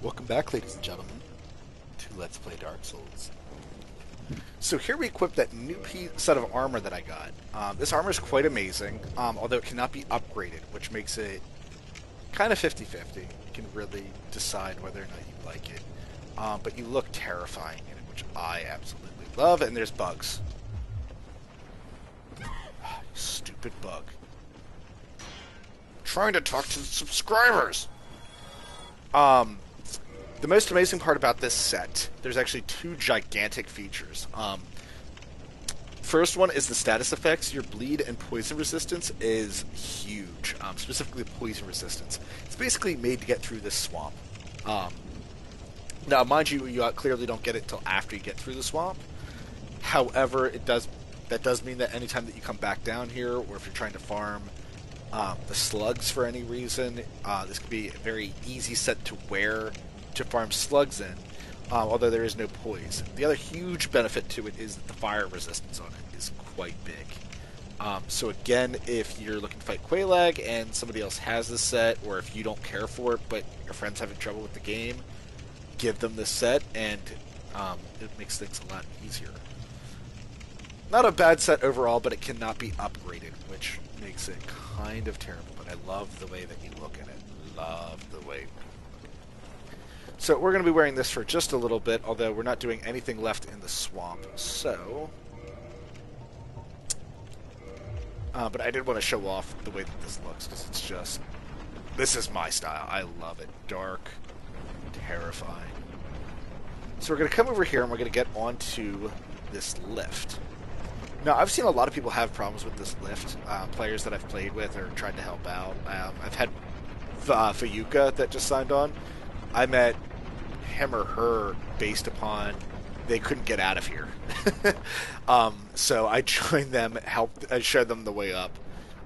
Welcome back, ladies and gentlemen, to Let's Play Dark Souls. So here we equip that new set of armor that I got. This armor is quite amazing, although it cannot be upgraded, which makes it kind of 50-50. You can really decide whether or not you like it. But you look terrifying in it, which I absolutely love, and there's bugs. Stupid bug. I'm trying to talk to the subscribers! The most amazing part about this set, there's actually two gigantic features. First one is the status effects. Your bleed and poison resistance is huge, specifically poison resistance. It's basically made to get through this swamp. Now, mind you, you clearly don't get it until after you get through the swamp. However, that does mean that anytime that you come back down here, or if you're trying to farm the slugs for any reason, this could be a very easy set to wear to farm slugs in, although there is no poise. The other huge benefit to it is that the fire resistance on it is quite big. So again, if you're looking to fight Quelaag and somebody else has this set, or if you don't care for it but your friend's having trouble with the game, give them this set and it makes things a lot easier. Not a bad set overall, but it cannot be upgraded, which makes it kind of terrible, but I love the way that you look at it. Love the way. So we're going to be wearing this for just a little bit, although we're not doing anything left in the swamp. So, but I did want to show off the way that this looks, because it's just, this is my style. I love it. Dark, terrifying. So we're going to come over here and we're going to get onto this lift. Now, I've seen a lot of people have problems with this lift. Players that I've played with or tried to help out. I've had Fayuka that just signed on. I met him or her based upon they couldn't get out of here. So I joined them, I showed them the way up.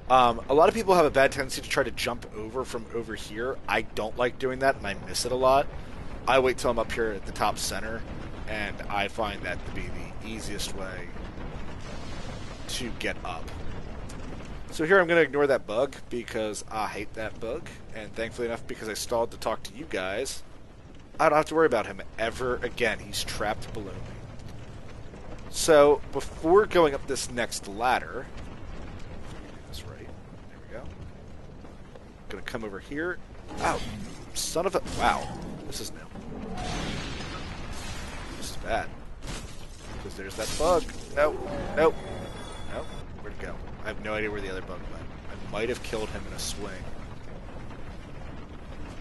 A lot of people have a bad tendency to try to jump over from over here. I don't like doing that, and I miss it a lot. I wait till I'm up here at the top center, and I find that to be the easiest way to get up. So here I'm going to ignore that bug because I hate that bug, and thankfully enough, because I stalled to talk to you guys, I don't have to worry about him ever again. He's trapped below me. So before going up this next ladder, that's right, there we go. I'm going to come over here. Ow, son of a, wow, this is new. This is bad. Because there's that bug. Nope, nope. Nope. Where'd it go? I have no idea where the other bug went. I might have killed him in a swing.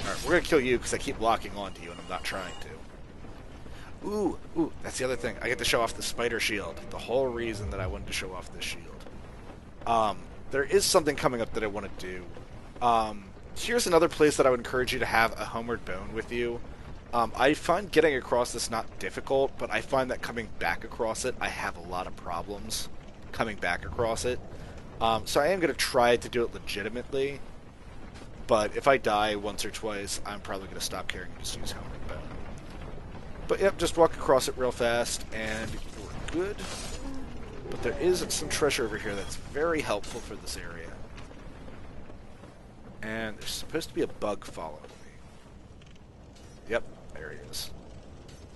Alright, we're going to kill you because I keep locking onto you and I'm not trying to. Ooh, that's the other thing. I get to show off the spider shield. The whole reason that I wanted to show off this shield. There is something coming up that I want to do. Here's another place that I would encourage you to have a homeward bone with you. I find getting across this not difficult, but I find that coming back across it, I have a lot of problems coming back across it. So I am going to try to do it legitimately, but if I die once or twice, I'm probably going to stop caring and just use homeward bone. But yep, just walk across it real fast, and we're good. But there is some treasure over here that's very helpful for this area. And there's supposed to be a bug following me. Yep, there he is.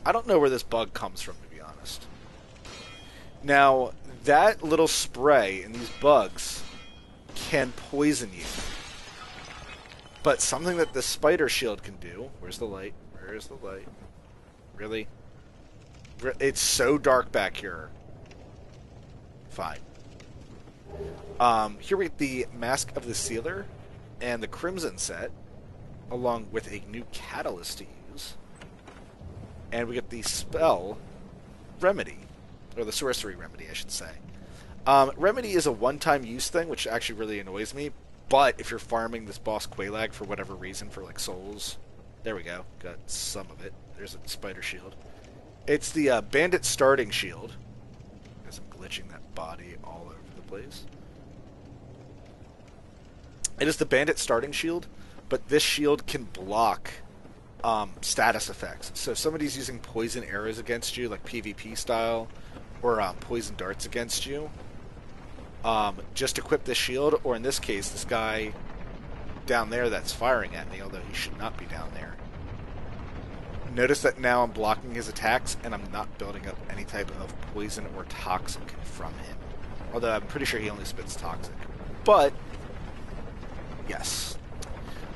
I don't know where this bug comes from, to be honest. Now, that little spray and these bugs can poison you. But something that the spider shield can do... Where's the light? Where's the light? Really? It's so dark back here. Fine. Here we get the Mask of the Sealer and the Crimson set, along with a new catalyst to use. And we get the spell Remedy. Or the sorcery remedy, I should say. Remedy is a one-time use thing, which actually really annoys me. But if you're farming this boss Quelaag for whatever reason, for like souls, there we go. Got some of it. There's a spider shield. It's the bandit starting shield. As I'm glitching that body all over the place. It is the bandit starting shield, but this shield can block status effects. So if somebody's using poison arrows against you, like PvP style, or poison darts against you, just equip this shield, or in this case, this guy down there that's firing at me, although he should not be down there. Notice that now I'm blocking his attacks, and I'm not building up any type of poison or toxic from him. Although I'm pretty sure he only spits toxic. But, yes.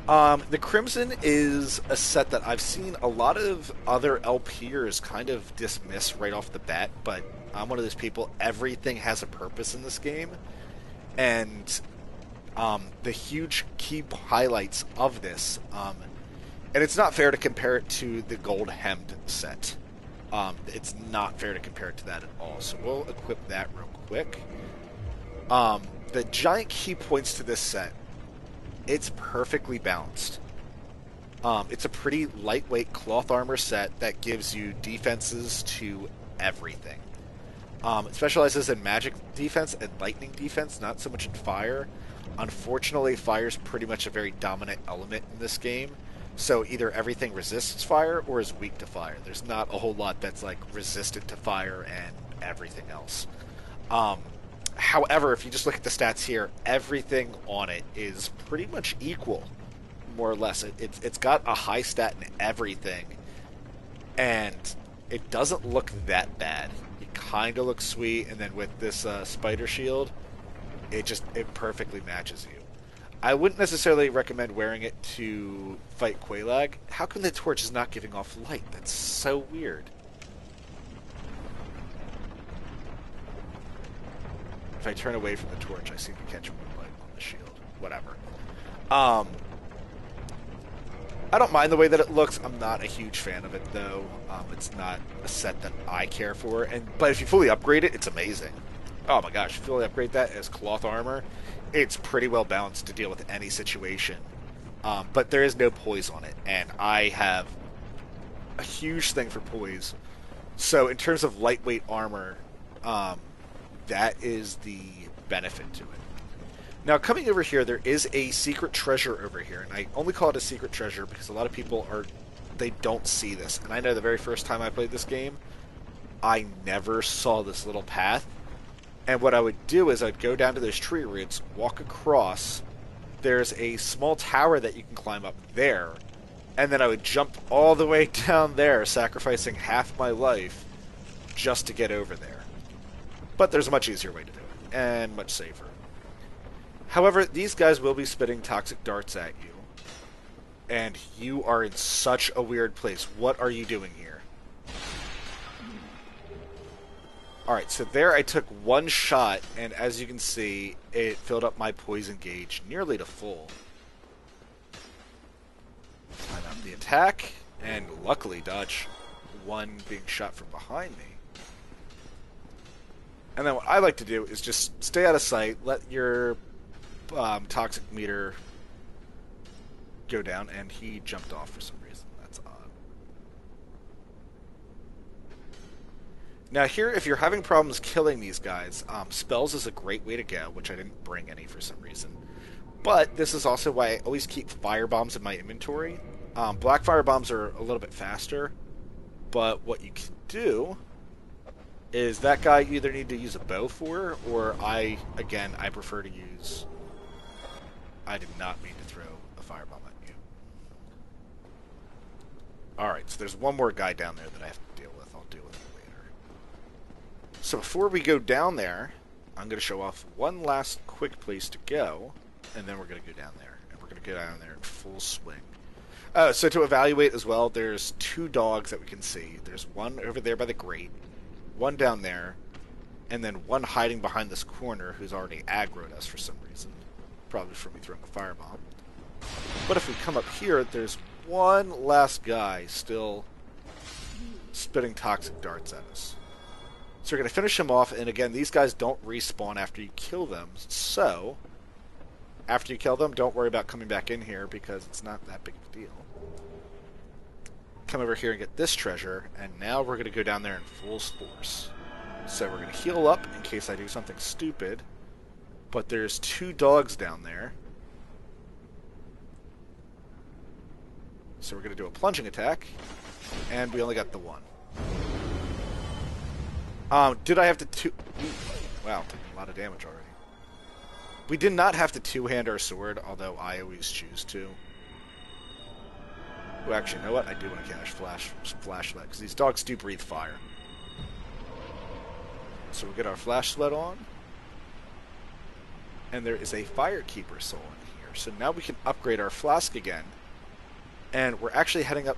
The Crimson is a set that I've seen a lot of other LPers kind of dismiss right off the bat, but I'm one of those people, everything has a purpose in this game, and the huge key highlights of this, and it's not fair to compare it to the Gold Hemmed set. It's not fair to compare it to that at all, so we'll equip that real quick. The giant key points to this set, it's perfectly balanced. It's a pretty lightweight cloth armor set that gives you defenses to everything. It specializes in magic defense and lightning defense, not so much in fire. Unfortunately, fire is pretty much a very dominant element in this game, so either everything resists fire or is weak to fire. There's not a whole lot that's like resistant to fire and everything else. However, if you just look at the stats here, everything on it is pretty much equal, more or less. It's got a high stat in everything, and it doesn't look that bad. It kind of looks sweet, and then with this spider shield, it perfectly matches you. I wouldn't necessarily recommend wearing it to fight Quelaag. How come the torch is not giving off light? That's so weird. If I turn away from the torch, I seem to catch more light on the shield. Whatever. I don't mind the way that it looks. I'm not a huge fan of it, though. It's not a set that I care for. But if you fully upgrade it, it's amazing. Oh my gosh, if you fully upgrade that as cloth armor, it's pretty well balanced to deal with any situation. But there is no poise on it, and I have a huge thing for poise. So in terms of lightweight armor, that is the benefit to it. Now, coming over here, there is a secret treasure over here, and I only call it a secret treasure because a lot of people they don't see this. And I know the very first time I played this game, I never saw this little path. And what I would do is I'd go down to those tree roots, walk across. There's a small tower that you can climb up there, and then I would jump all the way down there, sacrificing half my life just to get over there. But there's a much easier way to do it, and much safer. However, these guys will be spitting toxic darts at you, and you are in such a weird place. What are you doing here? Alright, so there I took one shot, and as you can see, it filled up my poison gauge nearly to full. Time out the attack, and luckily dodge one being shot from behind me. And then what I like to do is just stay out of sight, let your toxic meter go down, and he jumped off for some reason. That's odd. Now here, if you're having problems killing these guys, spells is a great way to go, which I didn't bring any for some reason. But this is also why I always keep fire bombs in my inventory. Black fire bombs are a little bit faster, but what you can do is that guy you either need to use a bow for, or I prefer to use... I did not mean to throw a firebomb at you. Alright, so there's one more guy down there that I have to deal with. I'll deal with it later. So before we go down there, I'm going to show off one last quick place to go, and then we're going to go down there. And we're going to go down there in full swing. So to evaluate as well, there's two dogs that we can see. There's one over there by the grate, one down there, and then one hiding behind this corner who's already aggroed us for some reason. Probably from me throwing a firebomb. But if we come up here, there's one last guy still spitting toxic darts at us. So we're going to finish him off, and again, these guys don't respawn after you kill them, so after you kill them, don't worry about coming back in here because it's not that big of a deal. Come over here and get this treasure, and now we're going to go down there in full force. So we're going to heal up in case I do something stupid, but there's two dogs down there. So we're going to do a plunging attack, and we only got the one. Did I have to wow, a lot of damage already. We did not have to two-hand our sword, although I always choose to. Oh, actually, you know what? I do want to catch flashlight, because these dogs do breathe fire. So we'll get our flashlight on. And there is a firekeeper soul in here. So now we can upgrade our flask again. And we're actually heading up...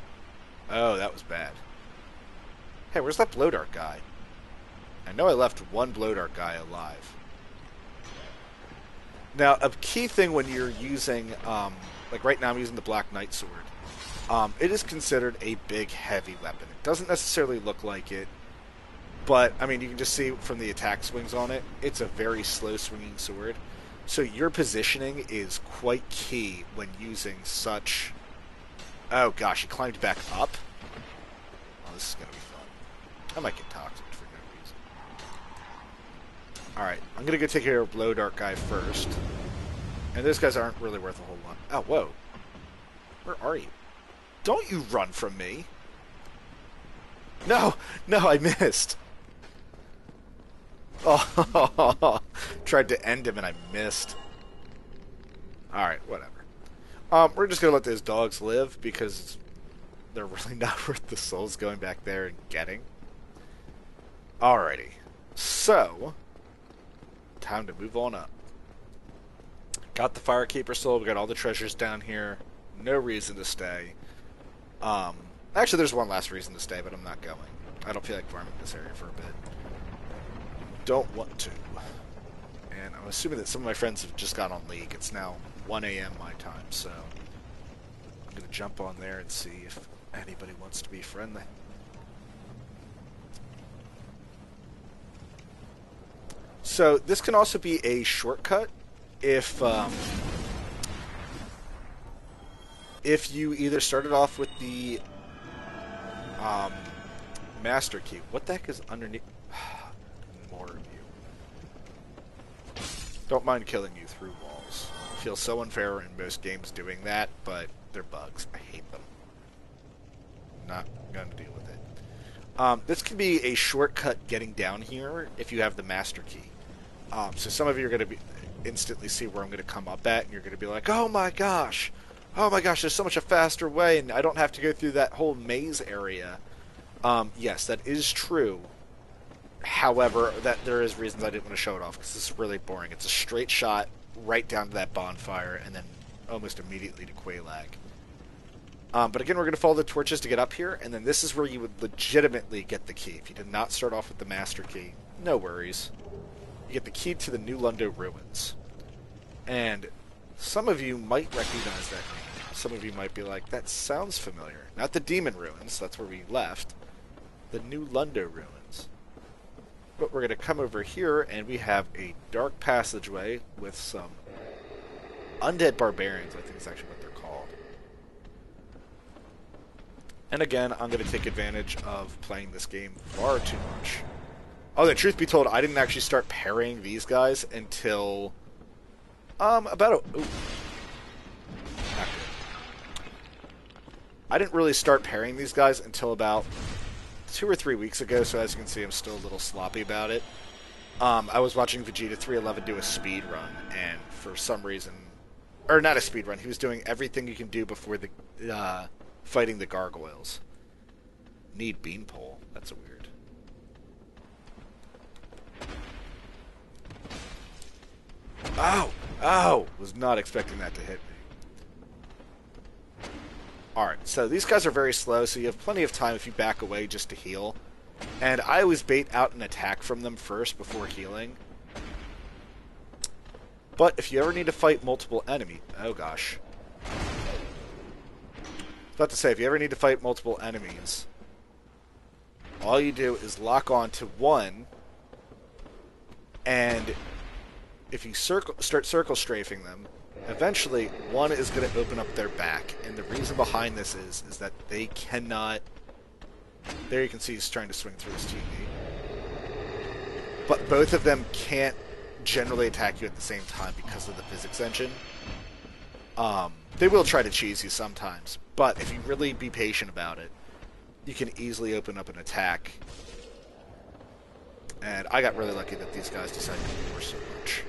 Oh, that was bad. Hey, where's that blow dart guy? I know I left one blow dart guy alive. Now, a key thing when you're using... like right now I'm using the Black Knight sword. It is considered a big, heavy weapon. It doesn't necessarily look like it. But, I mean, you can just see from the attack swings on it, it's a very slow swinging sword. So your positioning is quite key when using such... Oh gosh, he climbed back up? Oh, this is going to be fun. I might get toxic for no reason. Alright, I'm going to go take care of Blow Dart guy first. And those guys aren't really worth a whole lot. Oh, whoa. Where are you? Don't you run from me! No! No, I missed! Oh, tried to end him and I missed. Alright, whatever. We're just going to let those dogs live because they're really not worth the souls going back there and getting. Alrighty. So, time to move on up. Got the Firekeeper soul, we got all the treasures down here. No reason to stay. Actually, there's one last reason to stay, but I'm not going. I don't feel like farming this area for a bit. Don't want to. And I'm assuming that some of my friends have just got on League. It's now 1 a.m. my time, so I'm going to jump on there and see if anybody wants to be friendly. So this can also be a shortcut if you either started off with the master key. What the heck is underneath? More of you. Don't mind killing you through walls. I feel so unfair in most games doing that, but they're bugs. I hate them. Not going to deal with it. This can be a shortcut getting down here if you have the master key. So some of you are going to instantly see where I'm going to come up at, and you're going to be like, oh my gosh, there's so much a faster way, and I don't have to go through that whole maze area. Yes, that is true. However, that there is reasons I didn't want to show it off, because this is really boring. It's a straight shot right down to that bonfire, and then almost immediately to Quelaag. But again, we're going to follow the torches to get up here, and then this is where you would legitimately get the key. If you did not start off with the master key, no worries. You get the key to the New Lundo Ruins. And some of you might recognize that name. Some of you might be like, that sounds familiar. Not the Demon Ruins, that's where we left. The New Lundo Ruins. But we're going to come over here, and we have a dark passageway with some undead barbarians, I think is actually what they're called. And again, I'm going to take advantage of playing this game far too much. Oh, the truth be told, I didn't actually start parrying these guys until about a... Ooh. Not good. I didn't really start parrying these guys until about 2 or 3 weeks ago, so as you can see, I'm still a little sloppy about it. I was watching Vegeta 311 do a speed run, and for some reason... Or not a speed run, he was doing everything you can do before the fighting the gargoyles. Need beanpole. That's a weird... Ow! Ow! Was not expecting that to hit me. Alright, so these guys are very slow, so you have plenty of time if you back away just to heal. And I always bait out an attack from them first before healing. But if you ever need to fight multiple enemies... Oh gosh. I was about to say, if you ever need to fight multiple enemies, all you do is lock on to one, and if you start circle strafing them, eventually one is going to open up their back. And the reason behind this is that they cannot... There you can see he's trying to swing through his TV. But both of them can't generally attack you at the same time because of the physics engine. They will try to cheese you sometimes, but if you really be patient about it, you can easily open up an attack. And I got really lucky that these guys decided to ignore so much.